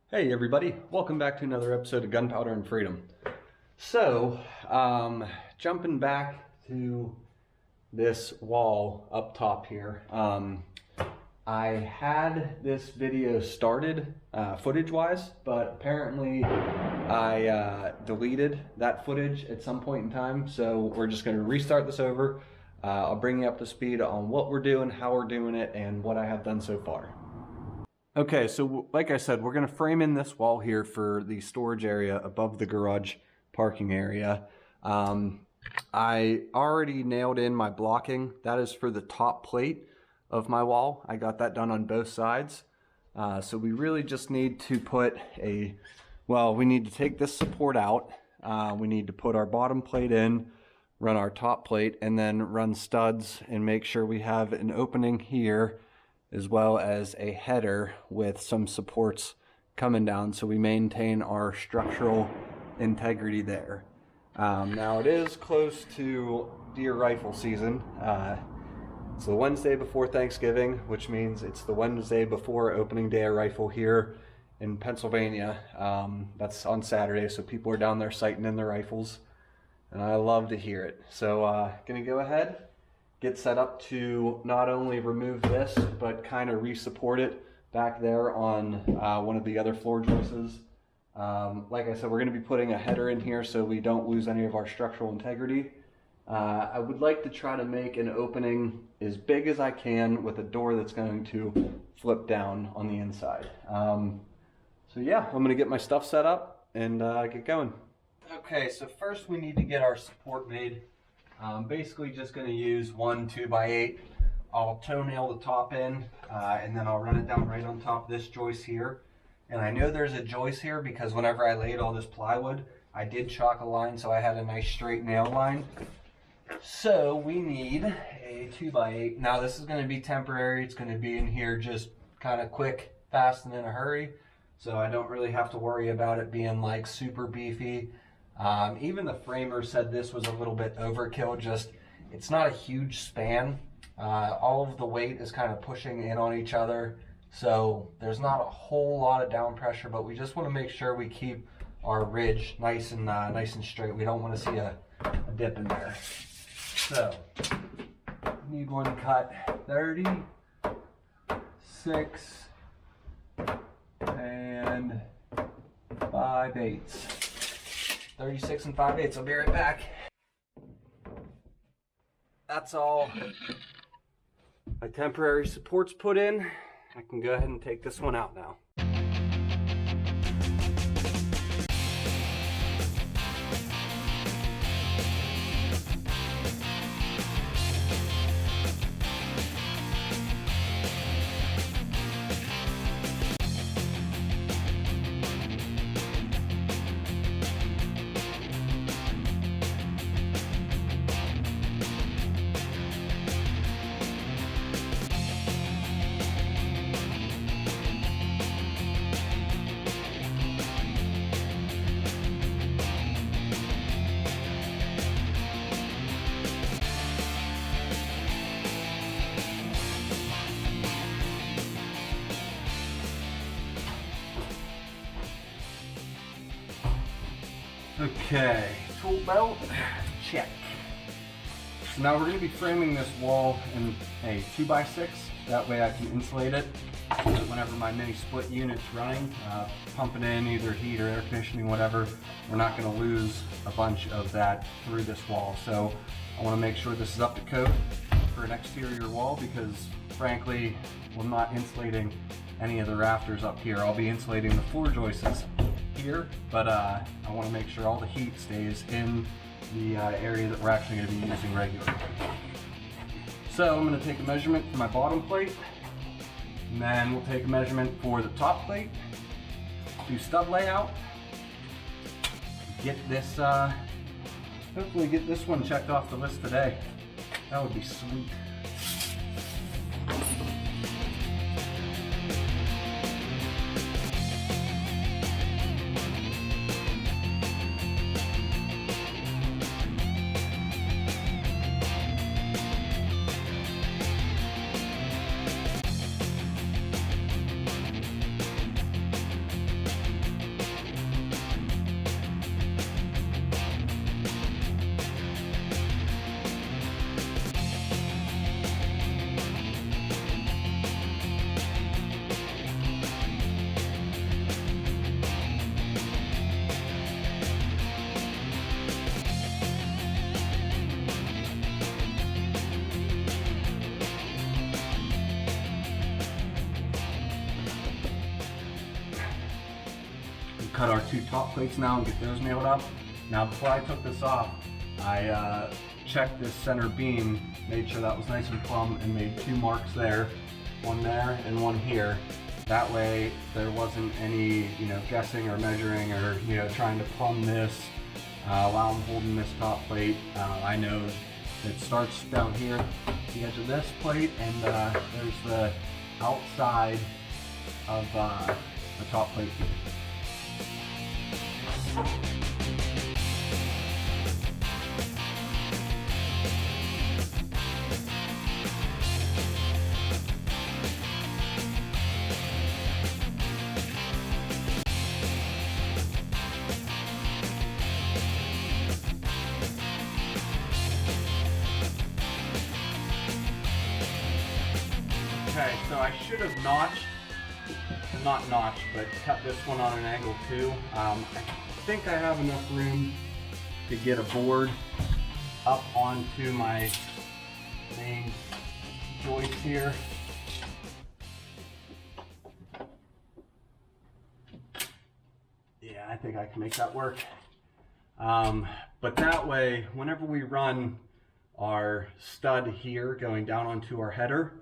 Hey everybody, welcome back to another episode of Gunpowder and Freedom. So, jumping back to this wall up top here, I had this video started footage-wise, but apparently I deleted that footage at some point in time, so we're just going to restart this over. I'll bring you up to speed on what we're doing, how we're doing it, and what I have done so far. Okay, so like I said, we're going to frame in this wall here for the storage area above the garage parking area. I already nailed in my blocking. That is for the top plate of my wall. I got that done on both sides. So we really just need to put we need to take this support out. We need to put our bottom plate in, run our top plate, and then run studs and make sure we have an opening here, as well as a header with some supports coming down so we maintain our structural integrity there. Now it is close to deer rifle season. It's the Wednesday before Thanksgiving, which means it's the Wednesday before opening day of rifle here in Pennsylvania. That's on Saturday, so people are down there sighting in their rifles, and I love to hear it. So gonna go ahead, get set up to not only remove this, but kind of re-support it back there on one of the other floor joists. Like I said, we're going to be putting a header in here so we don't lose any of our structural integrity. I would like to try to make an opening as big as I can with a door that's going to flip down on the inside. So yeah, I'm going to get my stuff set up and get going. Okay, so first we need to get our support made. Basically just going to use one 2x8. I'll toenail the top in and then I'll run it down right on top of this joist here. And I know there's a joist here because whenever I laid all this plywood, I did chalk a line so I had a nice straight nail line. So we need a 2x8. Now this is going to be temporary. It's going to be in here just kind of quick, fast, and in a hurry. So I don't really have to worry about it being like super beefy. Even the framer said this was a little bit overkill. Just, it's not a huge span. All of the weight is kind of pushing in on each other, so there's not a whole lot of down pressure, but we just want to make sure we keep our ridge nice and straight. We don't want to see a dip in there. So need one cut 36 and 5/8. 36 and 5/8. I'll be right back. That's all my temporary supports put in. I can go ahead and take this one out now. Okay, tool belt, check. So now we're going to be framing this wall in a 2x6. That way I can insulate it whenever my mini split unit's running, pumping in either heat or air conditioning, whatever. We're not going to lose a bunch of that through this wall. So I want to make sure this is up to code for an exterior wall because frankly, we're not insulating any of the rafters up here. I'll be insulating the floor joists here, but I want to make sure all the heat stays in the area that we're actually going to be using regularly. So I'm going to take a measurement for my bottom plate, and then we'll take a measurement for the top plate, do stud layout, get this, hopefully get this one checked off the list today. That would be sweet. cut our two top plates now and get those nailed up. Now before I took this off, I checked this center beam, made sure that was nice and plumb, and made two marks there, one there and one here. That way there wasn't any, guessing or measuring or, trying to plumb this while I'm holding this top plate. I know it starts down here, the edge of this plate, and there's the outside of the top plate here. Okay, so I should have not notched, but cut this one on an angle too. I think I have enough room to get a board up onto my main joist here. Yeah, I think I can make that work. But that way, whenever we run our stud here going down onto our header,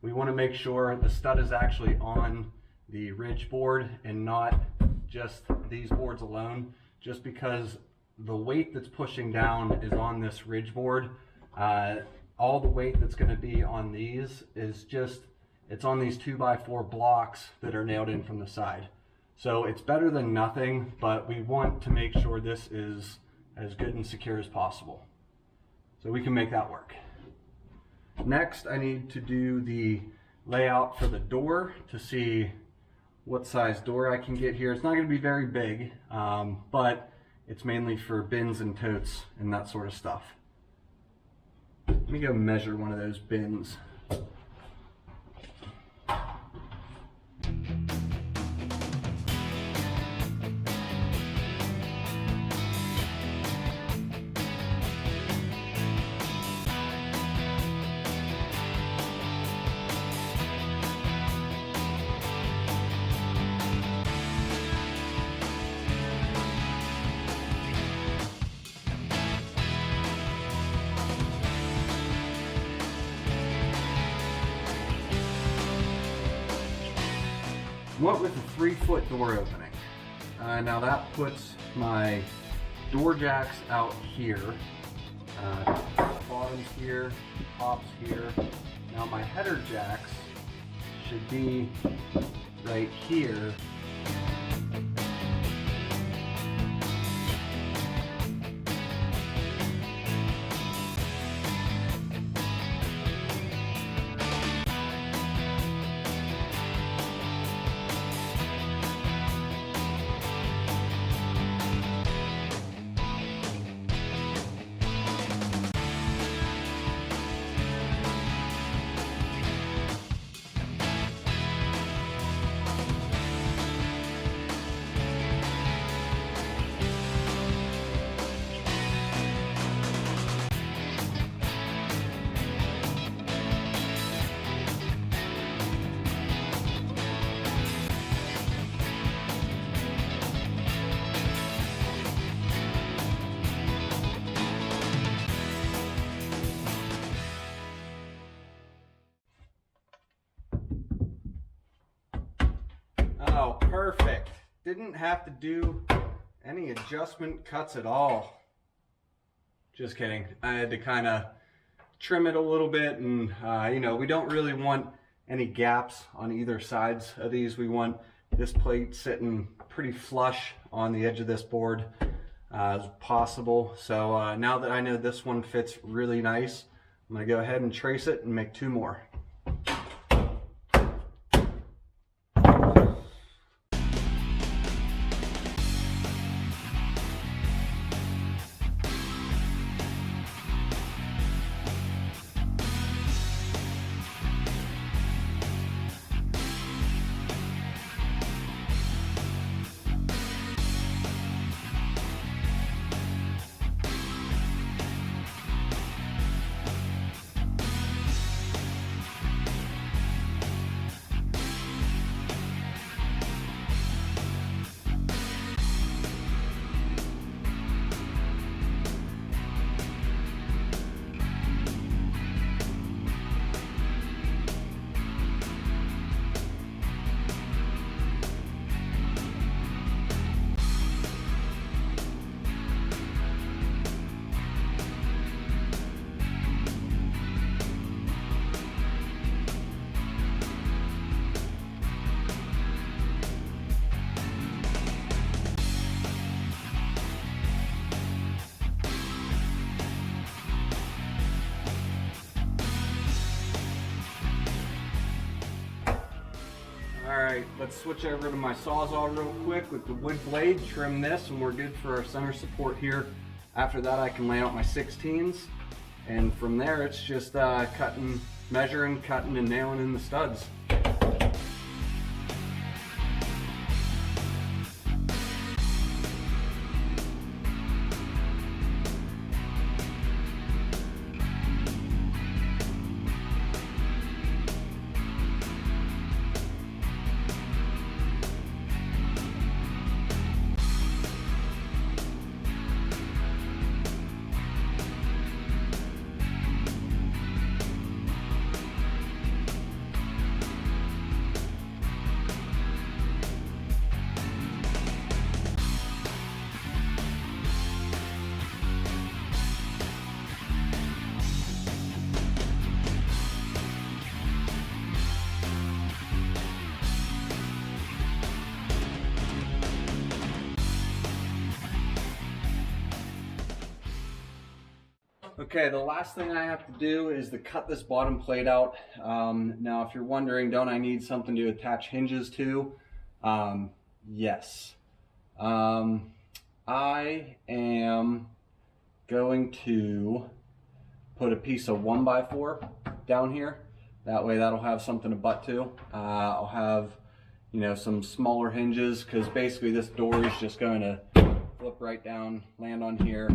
we want to make sure the stud is actually on the ridge board and not just these boards alone, just because the weight that's pushing down is on this ridge board. All the weight that's going to be on these is it's on these 2x4 blocks that are nailed in from the side. So it's better than nothing, but we want to make sure this is as good and secure as possible. So we can make that work. Next, I need to do the layout for the door to see what size door I can get here. It's not going to be very big, but it's mainly for bins and totes and that sort of stuff. Let me go measure one of those bins. Went with a 3-foot door opening. Now that puts my door jacks out here, bottoms here, tops here. Now my header jacks should be right here. Oh, perfect. Didn't have to do any adjustment cuts at all. Just kidding. I had to kind of trim it a little bit, and we don't really want any gaps on either sides of these. We want this plate sitting pretty flush on the edge of this board as possible. So now that I know this one fits really nice, I'm going to go ahead and trace it and make two more. Alright, let's switch over to my Sawzall real quick with the wood blade, trim this, and we're good for our center support here. After that I can lay out my 16s, and from there it's just cutting, measuring, cutting, and nailing in the studs. Okay, the last thing I have to do is to cut this bottom plate out. Now, if you're wondering, don't I need something to attach hinges to? Yes. I am going to put a piece of 1x4 down here. That way that'll have something to butt to. I'll have, you know, some smaller hinges, because basically this door is just going to flip right down, land on here.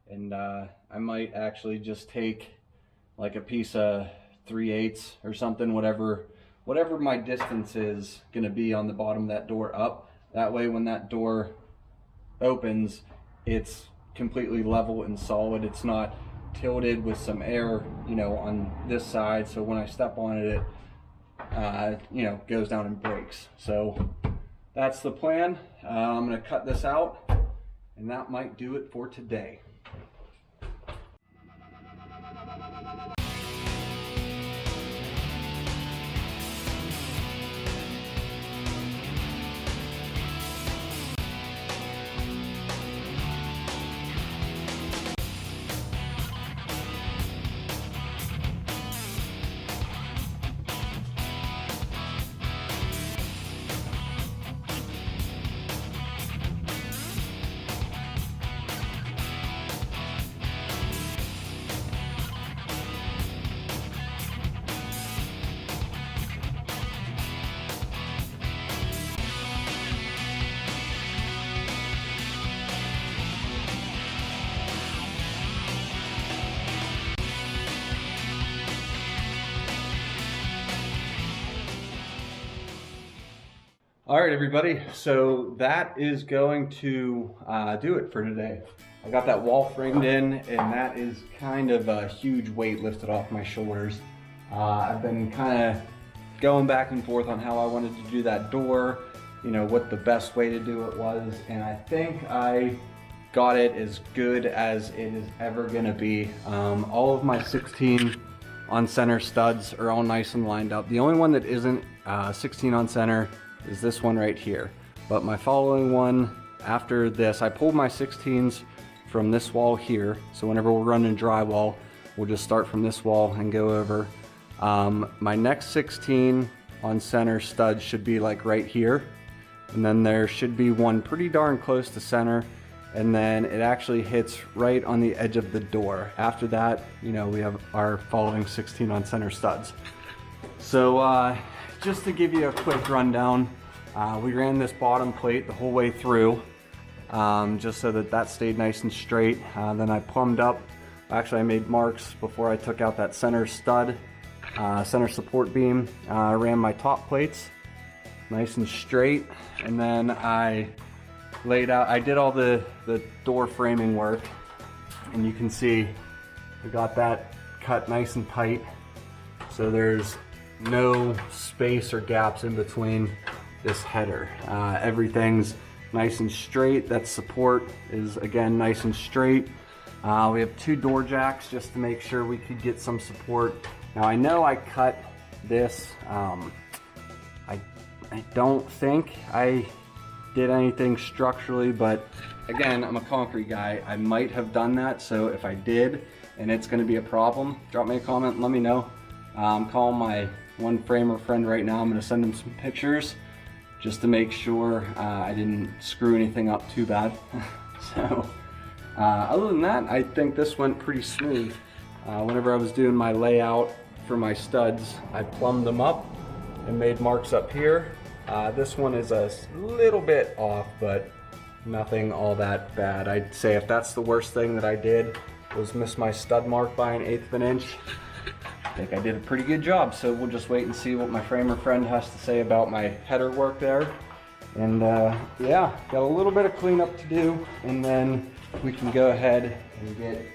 And I might actually just take like a piece of 3/8 or something, whatever my distance is going to be on the bottom of that door up. That way when that door opens, it's completely level and solid. It's not tilted with some air, you know, on this side. So when I step on it, you know, goes down and breaks. So that's the plan. I'm going to cut this out, and that might do it for today. All right, everybody, so that is going to do it for today. I got that wall framed in, and that is kind of a huge weight lifted off my shoulders. I've been kind of going back and forth on how I wanted to do that door, you know, what the best way to do it was, and I think I got it as good as it is ever gonna be. All of my 16 on center studs are all nice and lined up. The only one that isn't 16 on center is this one right here. But my following one after this, I pulled my 16s from this wall here. So whenever we're running drywall, we'll just start from this wall and go over. My next 16 on center stud should be like right here. And then there should be one pretty darn close to center. And then it actually hits right on the edge of the door. After that, you know, we have our following 16 on center studs. So just to give you a quick rundown, we ran this bottom plate the whole way through, just so that stayed nice and straight. Then I plumbed up. Actually, I made marks before I took out that center stud, center support beam. I ran my top plates nice and straight, and then I laid out, I did all the door framing work, and you can see we got that cut nice and tight, so there's no space or gaps in between this header. Everything's nice and straight. That support is again nice and straight. We have 2 door jacks just to make sure we could get some support. Now I know I cut this, I don't think I did anything structurally, but again, I'm a concrete guy. I might have done that, so if I did and it's going to be a problem, drop me a comment and let me know. I'm calling my one framer friend right now. I'm gonna send him some pictures just to make sure I didn't screw anything up too bad. So other than that, I think this went pretty smooth. Whenever I was doing my layout for my studs, I plumbed them up and made marks up here. This one is a little bit off, but nothing all that bad. I'd say if that's the worst thing that I did was miss my stud mark by 1/8 of an inch, I think I did a pretty good job. So we'll just wait and see what my framer friend has to say about my header work there. And yeah, got a little bit of cleanup to do, and then we can go ahead and get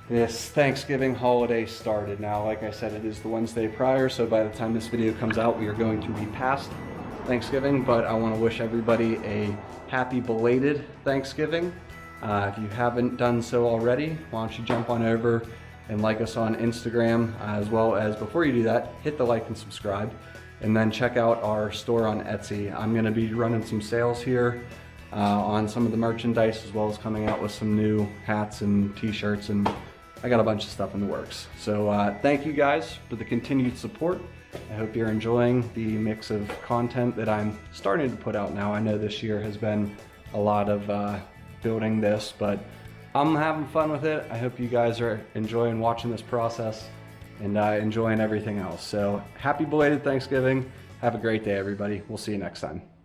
this Thanksgiving holiday started. Now, like I said, it is the Wednesday prior, so by the time this video comes out, we are going to be past Thanksgiving, but I want to wish everybody a happy belated Thanksgiving. If you haven't done so already, why don't you jump on over and like us on Instagram, as well as, before you do that, hit the like and subscribe, and then check out our store on Etsy. I'm going to be running some sales here on some of the merchandise, as well as coming out with some new hats and t-shirts, and I got a bunch of stuff in the works. So thank you guys for the continued support. I hope you're enjoying the mix of content that I'm starting to put out now. I know this year has been a lot of building this, but I'm having fun with it. I hope you guys are enjoying watching this process and enjoying everything else. So happy belated Thanksgiving. Have a great day, everybody. We'll see you next time.